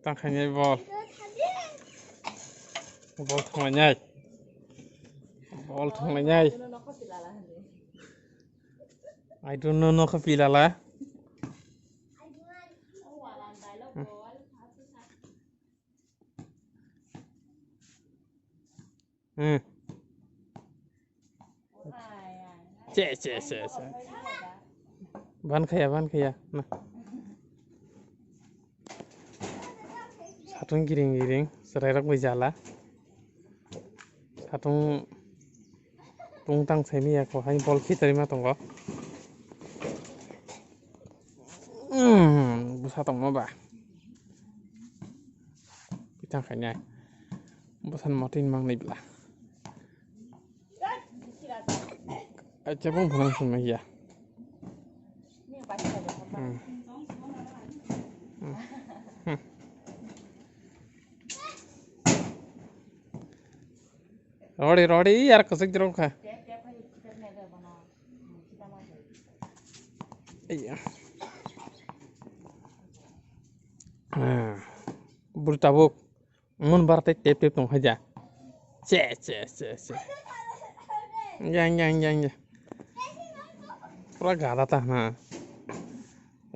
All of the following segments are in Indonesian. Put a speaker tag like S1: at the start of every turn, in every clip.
S1: Tangkanya bol tangkanya bol tangkanya I don't know no kapilala ce ban kaya nah satung giring sererak bijala satung tungtang semi ya ko hai bol khitari ma tongo busa tong ba pitang khanya busan motin mang nei bla aja bong pulang sama ya Rodi यार कसक जरूर खा बुलटाबुक मन बारते tape tape तुम हजा चे yang पूरा गादा था ना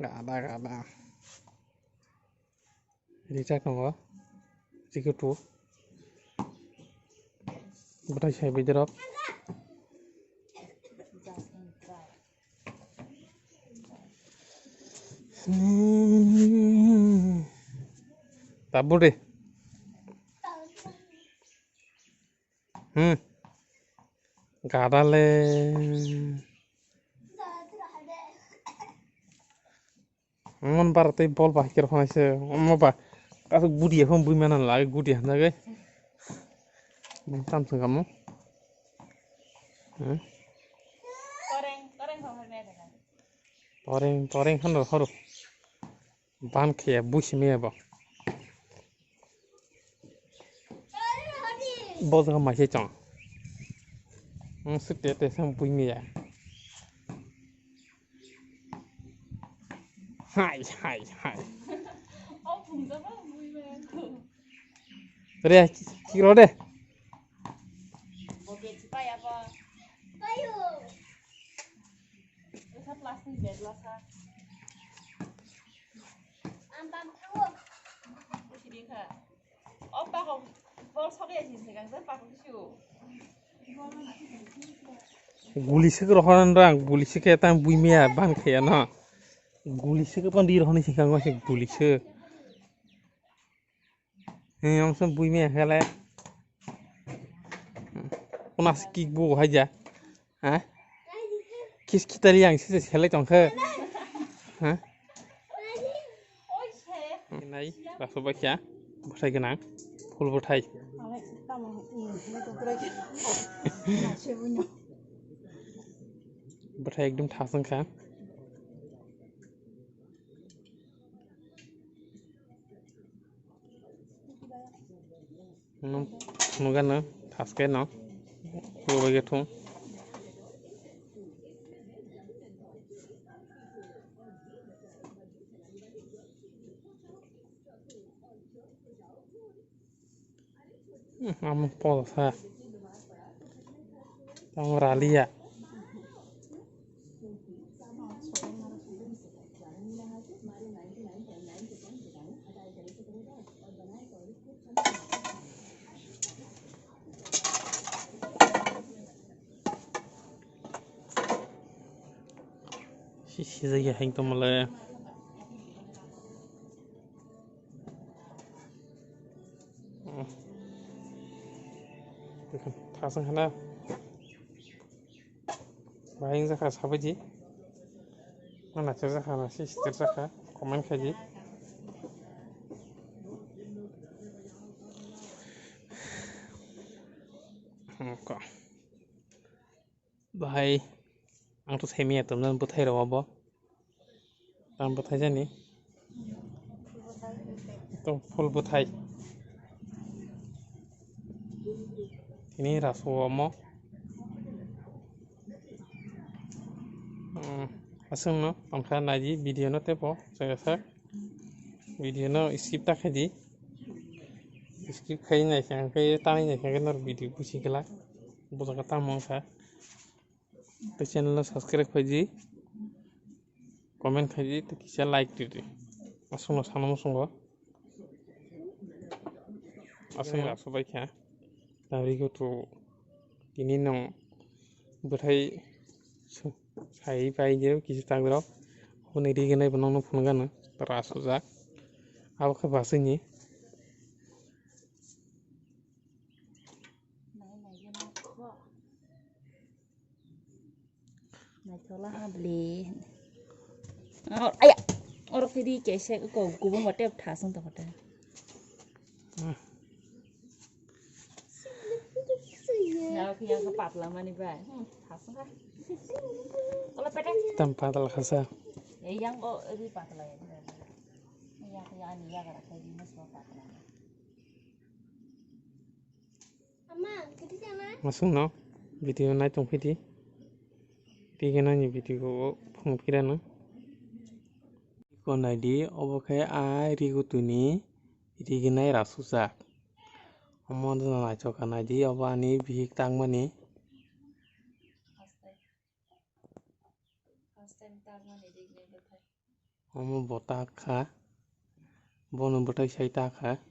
S1: गादा रिचार्ज नंगो जिको तू Bukan saya bicara. Tabu deh. Gak ada le. Mon partai bol bahkir hono se. Omma ba. Kasu gudi hom bui mana lagi gudi handa ge. Samsung kamu? Toreng kan horo. Ban kaya bush me ba. Bol ka masih cang. Setiap sam bui me ya. Hai. Oh, bungsa ba bui me. Tere, kiro deh. Plastik bedlah sa. Ampam tahu. Jadi kah? Oh pak, bol sorry aja sih kan, pak siu. Gulisi ke rohanan rang, gulisi ke tam bui mea ban kaya na. Gulisi ke pandir rohani sih kan masih gulisi. Yang sem bui mea kala. Unas kikbu aja, hah? Kis kita liang sih selai tongke, hah? Ini langsung baca, baca genang, full baca. Baca ekdom thasang kan? Nugan na, thasken na, full baca thong. Am polsa, am ralia. Sisi saja hang tu malah. Thasang kana. Baing zakha sabaji. Mana zakha nasi zakha. Komen kaji. Kok. Bahai. Ang tu semi atom dan butai rawa bo. Dan butai jani. Itu full butai. Ini rasuwa mo. Asung no, pangkat naji video no tepo, saya. video no skip ta khai di skip khai nai sang khai tani nai sang nor video busi kala bojaga tamong sa to channel no subscribe khai di comment khai di to kisa like di asung sanam sungo asung rasobai kha dari ko to tini nong bothai sai pai je kisi tangrok hone ri ganai banong no phun gana raso ja abo kha basini
S2: Này cho là hạt lì. Ai ạ. Ở đây đi chạy xe cái cổ cú một đẹp thả xuống tập đây. Nào khi yang kepat lah mani bay. Thả xuống ha. Kalau pedek.
S1: Tempat lah khasa.
S2: Yang di pat lah ya. Yang ini ya kalau kayak gini semua pat lah. Mama, kita sana.
S1: Masuk no video naik tong piti. Tiga nanya video ko pengpiran no. Kon ID obokai ai rigu tuni riginai rasusak. Omon na chokan ID obani bihik thwngmani. Omo botak kha. Bono botai sai ta kha.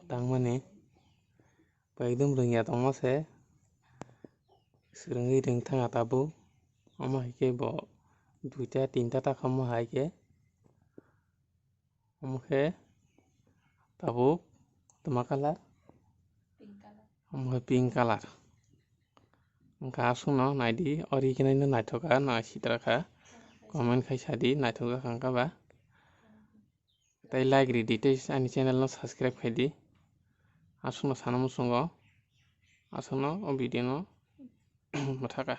S1: Thwngmani. Paidum rungya tongmo se. Surungi ring thanga tabu. Omo hike bo 2টা 3টা ta khamo haike. Omo khe tabu toma color. Omo pink color. Angka asung no naidi original no naithoka na sitra kha. Comment khai sadi naithoka kangka ba. Tai like ri dite ani channel no subscribe khai di. Asung no sanam sungo. Asung no video no mathaka.